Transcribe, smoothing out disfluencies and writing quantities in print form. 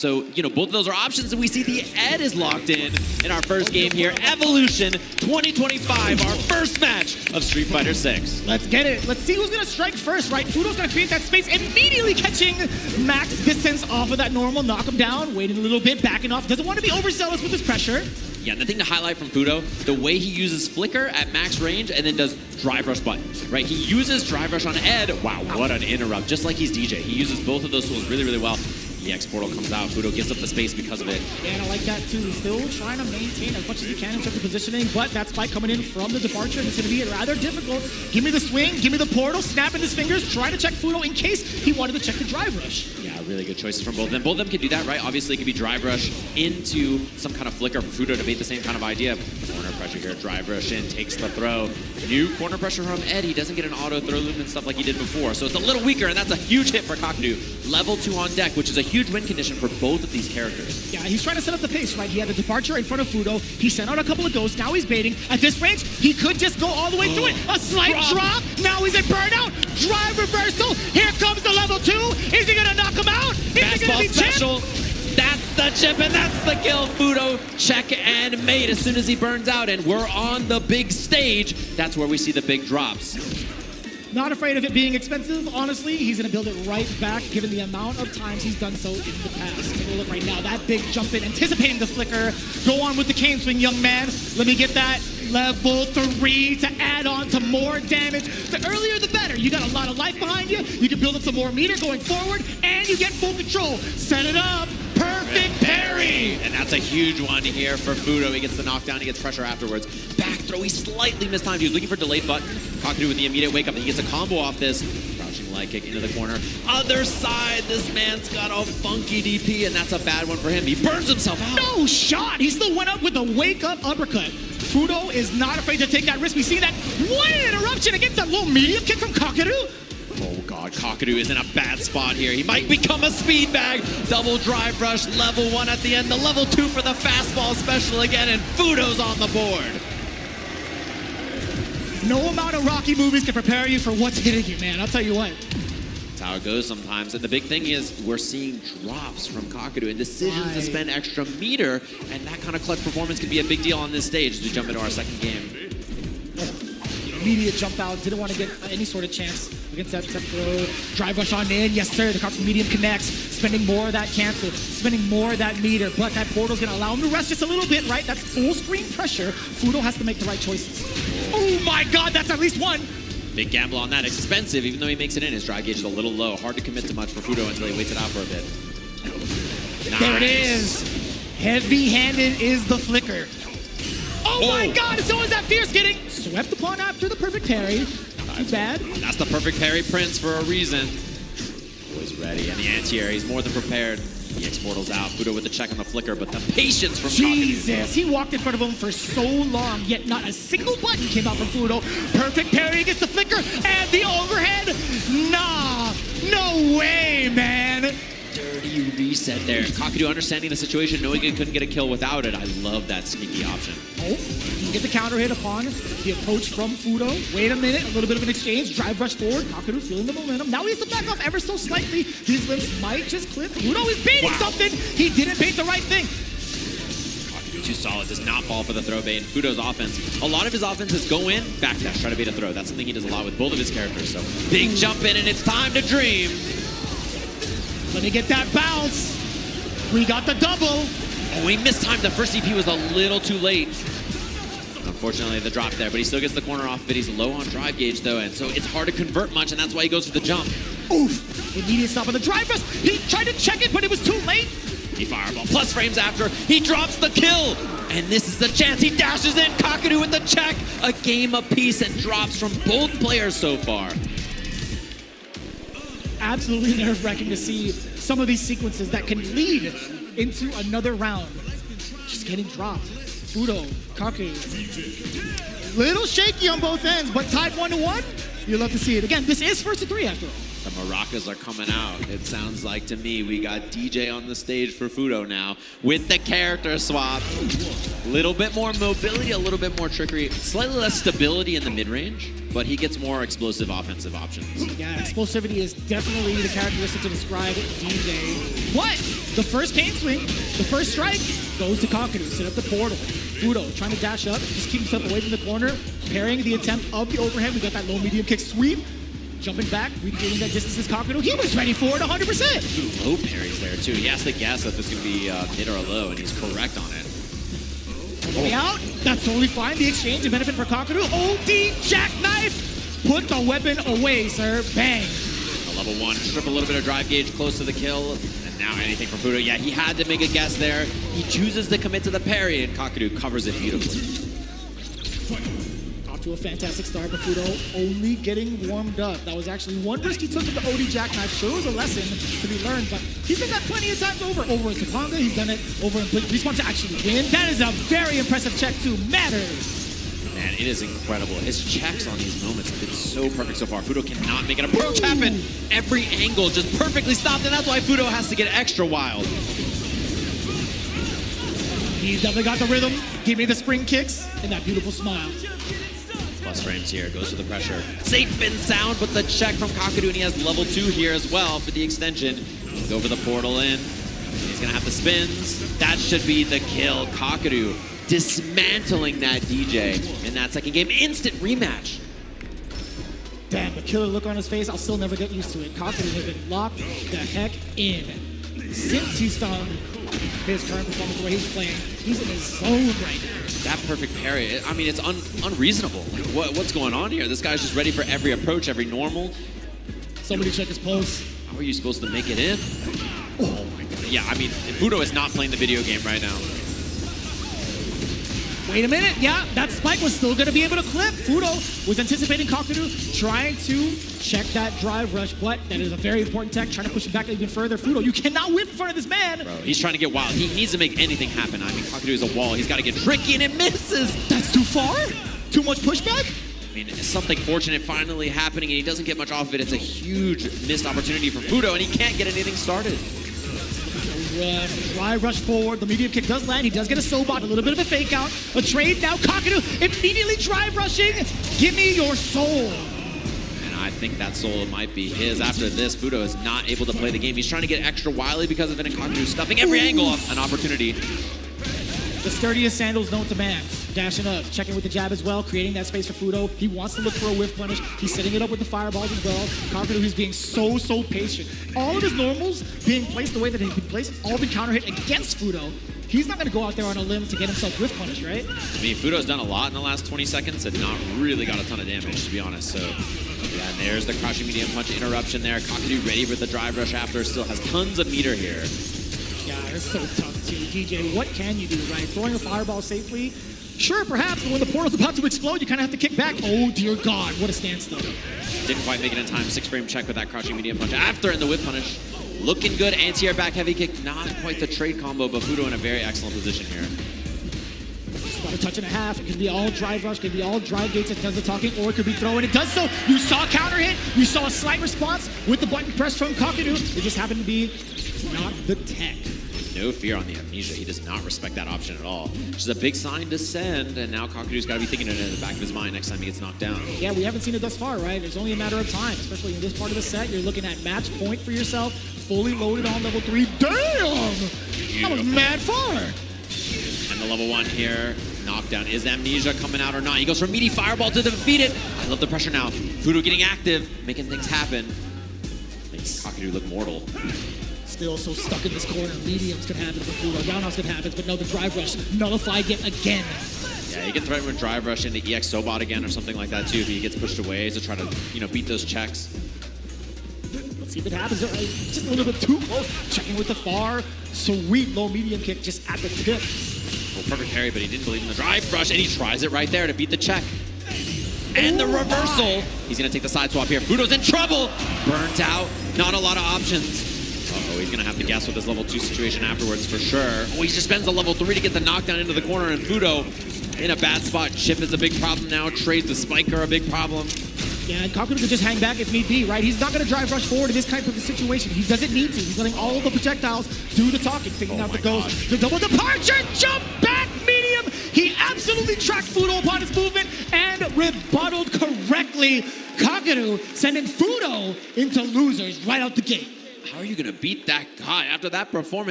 So, you know, both of those are options, and we see the Ed is locked in our first game here. Evolution 2025, our first match of Street Fighter 6. Let's get it. Let's see who's going to strike first, right? FUUDO's going to create that space, immediately catching max distance off of that normal, knock him down, waiting a little bit, backing off. Doesn't want to be overzealous with his pressure. Yeah, and the thing to highlight from FUUDO, the way he uses Flicker at max range and then does Drive Rush button, right? He uses Drive Rush on Ed. Wow, what an interrupt. Just like he's DJ. He uses both of those tools really, really well. EX portal comes out. FUUDO gives up the space because of it. Yeah, and I like that too. He's still trying to maintain as much as he can in terms of positioning, but that spike coming in from the departure, and it's going to be rather difficult. Give me the swing, give me the portal, snapping his fingers, trying to check FUUDO in case he wanted to check the Drive Rush. Yeah, really good choices from both of them. Both of them can do that, right? Obviously, it could be Drive Rush into some kind of Flicker for FUUDO to make the same kind of idea. Corner pressure here, Drive Rush in, takes the throw. New corner pressure from Ed. He doesn't get an auto throw loop and stuff like he did before, so it's a little weaker, and that's a huge hit for KAKERU. Level 2 on deck, which is a huge win condition for both of these characters. Yeah, he's trying to set up the pace, right? He had the departure in front of FUUDO. He sent out a couple of ghosts. Now he's baiting. At this range, he could just go all the way through it. A slight drop. Now he's at burnout. Drive reversal. Here comes the level 2. Is he going to knock him out? Is it going to be special. That's the chip, and that's the kill. FUUDO check and made as soon as he burns out, and we're on the big stage. That's where we see the big drops. Not afraid of it being expensive, honestly. He's going to build it right back, given the amount of times he's done so in the past. Take a look right now. That big jump in, anticipating the flicker. Go on with the cane swing, young man. Let me get that level 3 to add on to more damage. The earlier, the better. You got a lot of life behind you. You can build up some more meter going forward, and you get full control. Set it up. Perfect parry! And that's a huge one here for FUUDO. He gets the knockdown, he gets pressure afterwards. Back throw, he slightly mistimed. He was looking for delayed button. KAKERU with the immediate wake up, and he gets a combo off this. Crouching leg kick into the corner. Other side, this man's got a funky DP, and that's a bad one for him. He burns himself out. No shot! He still went up with a wake up uppercut. FUUDO is not afraid to take that risk. We see that one interruption against that little medium kick from KAKERU. Oh god, KAKERU is in a bad spot here. He might become a speed bag. Double Drive Rush, level 1 at the end. The level 2 for the fastball special again, and FUUDO's on the board. No amount of Rocky movies can prepare you for what's hitting you, man. I'll tell you what. That's how it goes sometimes. And the big thing is we're seeing drops from KAKERU and decisions to spend extra meter, and that kind of clutch performance can be a big deal on this stage as we jump into our second game. Immediate jump out, didn't want to get any sort of chance against that throw. Drive rush on in, yes sir, the cross medium connects, spending more of that cancel, spending more of that meter, but that portal's gonna allow him to rest just a little bit, right? That's full screen pressure. FUUDO has to make the right choices. Oh my god, that's at least one! Big gamble on that, expensive, even though he makes it in. His drive gauge is a little low, hard to commit to much for FUUDO until he waits it out for a bit. Nice. There it is! Heavy-handed is the flicker. Oh my god, and so is that Fierce getting swept upon after the perfect parry. Not too bad. That's the perfect parry Prince for a reason. Always ready, and the anti-air, he's more than prepared. The EX portal's out, FUUDO with the check on the flicker, but the patience from Jesus, he walked in front of him for so long, yet not a single button came out from FUUDO. Perfect parry against the flicker, and the overhead. Nah, no way, man. Dirty reset there. KAKERU understanding the situation, knowing he couldn't get a kill without it. I love that sneaky option. Oh, you get the counter hit upon the approach from FUUDO. Wait a minute, a little bit of an exchange. Drive rush forward. KAKERU feeling the momentum. Now he has to back off ever so slightly. These limbs might just clip. FUUDO is baiting something. He didn't bait the right thing. KAKERU too solid. Does not fall for the throw bait. FUUDO's offense. A lot of his offense is go in, backdash, try to bait a throw. That's something he does a lot with both of his characters. So big jump in, and it's time to dream. Let me get that bounce. We got the double. Oh, he mistimed. The first EP was a little too late. Unfortunately, the drop there, but he still gets the corner off of it. He's low on drive gauge, though, and so it's hard to convert much, and that's why he goes for the jump. Oof. Immediate stop on the drive rush. He tried to check it, but it was too late. He fireball. Plus frames after. He drops the kill. And this is the chance. He dashes in. KAKERU with the check. A game apiece, and drops from both players so far. Absolutely nerve-wracking to see some of these sequences that can lead into another round. Just getting dropped. FUUDO, KAKERU. Little shaky on both ends, but tied 1-1. You'll love to see it. Again, this is first to 3 after all. The maracas are coming out. It sounds like to me we got DJ on the stage for FUUDO now with the character swap. A little bit more mobility, a little bit more trickery, slightly less stability in the mid-range, but he gets more explosive offensive options. Yeah, explosivity is definitely the characteristic to describe DJ. What? The first cane swing, the first strike goes to KAKERU, set up the portal. FUUDO trying to dash up, just keep himself away from the corner, parrying the attempt of the overhead. We got that low medium kick sweep. Jumping back, regaining that distance is KAKERU. He was ready for it 100%. Low parries there too. He has to guess if it's going to be mid or low, and he's correct on it. Way out, that's totally fine. The exchange and benefit for KAKERU. OD jackknife. Put the weapon away, sir. Bang. A level 1, strip a little bit of drive gauge close to the kill. And now anything for FUUDO. Yeah, he had to make a guess there. He chooses to commit to the parry, and KAKERU covers it beautifully. To a fantastic start, but FUUDO only getting warmed up. That was actually one risk he took with the OD jackknife. Sure, it was a lesson to be learned, but he's done that plenty of times over in Topanga. He's done it over in Respawn to actually win. That is a very impressive check to Masterz. Man, it is incredible. His checks on these moments have been so perfect so far. FUUDO cannot make an approach happen. Every angle just perfectly stopped, and that's why FUUDO has to get extra wild. He's definitely got the rhythm. Give me the spring kicks and that beautiful smile. Plus frames here, goes to the pressure. Safe and sound, but the check from KAKERU, and he has level 2 here as well for the extension. Go for the portal in. He's gonna have the spins. That should be the kill. KAKERU dismantling that DJ in that second game. Instant rematch. Damn, the killer look on his face, I'll still never get used to it. KAKERU has been locked the heck in. Since he's found his current performance, the way he's playing, he's in his zone right now. That perfect parry, I mean, it's unreasonable. Like, what's going on here? This guy's just ready for every approach, every normal. Somebody check his pulse. How are you supposed to make it in? Oh my god. Yeah, I mean, FUUDO is not playing the video game right now. Wait a minute, yeah, that spike was still gonna be able to clip. FUUDO was anticipating KAKERU, trying to check that drive rush, but that is a very important tech, trying to push him back even further. FUUDO, you cannot whip in front of this man. Bro, he's trying to get wild. He needs to make anything happen. I mean, KAKERU is a wall. He's got to get tricky, and it misses. That's too far? Too much pushback? I mean, it's something fortunate finally happening, and he doesn't get much off of it. It's a huge missed opportunity for FUUDO, and he can't get anything started. Drive rush forward. The medium kick does land. He does get a Sobot, a little bit of a fake out. A trade now. KAKERU immediately drive rushing. Give me your soul. And I think that soul might be his. After this, FUUDO is not able to play the game. He's trying to get extra wily because of it, and KAKERU stuffing every angle of an opportunity. The sturdiest sandals known to man. Dashing up, checking with the jab as well, creating that space for FUUDO. He wants to look for a whiff punish. He's setting it up with the fireballs as well. KAKERU, who's being so patient. All of his normals being placed the way that they've been placed, all been counter hit against FUUDO. He's not going to go out there on a limb to get himself whiff punish, right? I mean, FUUDO's done a lot in the last 20 seconds and not really got a ton of damage, to be honest. So, yeah, and there's the crouching medium punch interruption there. KAKERU ready for the drive rush after, still has tons of meter here. Yeah, it's so tough too. DJ, what can you do, right? Throwing a fireball safely? Sure, perhaps, but when the portal's about to explode, you kind of have to kick back. Oh, dear God, what a standstill. Didn't quite make it in time. 6-frame check with that crouching medium punch. After in the whip punish. Looking good. Anti-air back heavy kick. Not quite the trade combo, but FUUDO in a very excellent position here. It's about a touch and a half. It could be all drive rush, it could be all drive gates that does the talking, or it could be throw, and it does so. You saw a counter hit. You saw a slight response with the button press from KAKERU. It just happened to be not the tech. No fear on the amnesia. He does not respect that option at all. Which is a big sign to send, and now KAKERU's got to be thinking it in the back of his mind next time he gets knocked down. Yeah, we haven't seen it thus far, right? It's only a matter of time, especially in this part of the set. You're looking at match point for yourself, fully loaded on level 3. Damn! Beautiful. That was mad far. And the level 1 here. Knockdown. Is amnesia coming out or not? He goes from meaty fireball to defeat it. I love the pressure now. FUUDO getting active, making things happen. Makes KAKERU look mortal. Still so stuck in this corner. Mediums could happen for FUUDO. Roundhouse could happen, but no, the drive rush nullified yet again. Yeah, he can threaten with drive rush into EX Sobot again or something like that too if he gets pushed away to try to, beat those checks. Let's see if it happens. Just a little bit too close. Checking with the far. Sweet low medium kick just at the tip. Well, perfect parry, but he didn't believe in the drive rush, and he tries it right there to beat the check. And the reversal. He's going to take the side swap here. FUUDO's in trouble. Burnt out. Not a lot of options. Uh-oh, he's going to have to guess with this level 2 situation afterwards for sure. Oh, he just spends the level 3 to get the knockdown into the corner, and FUUDO in a bad spot. Chip is a big problem now. Trades the spiker a big problem. Yeah, and KAKERU could just hang back if need be, right? He's not going to drive rush forward in this type of a situation. He doesn't need to. He's letting all of the projectiles do the talking, figuring out the goes. The double departure, jump back, medium. He absolutely tracked FUUDO upon his movement and rebutted correctly. KAKERU sending FUUDO into losers right out the gate. How are you going to beat that guy after that performance?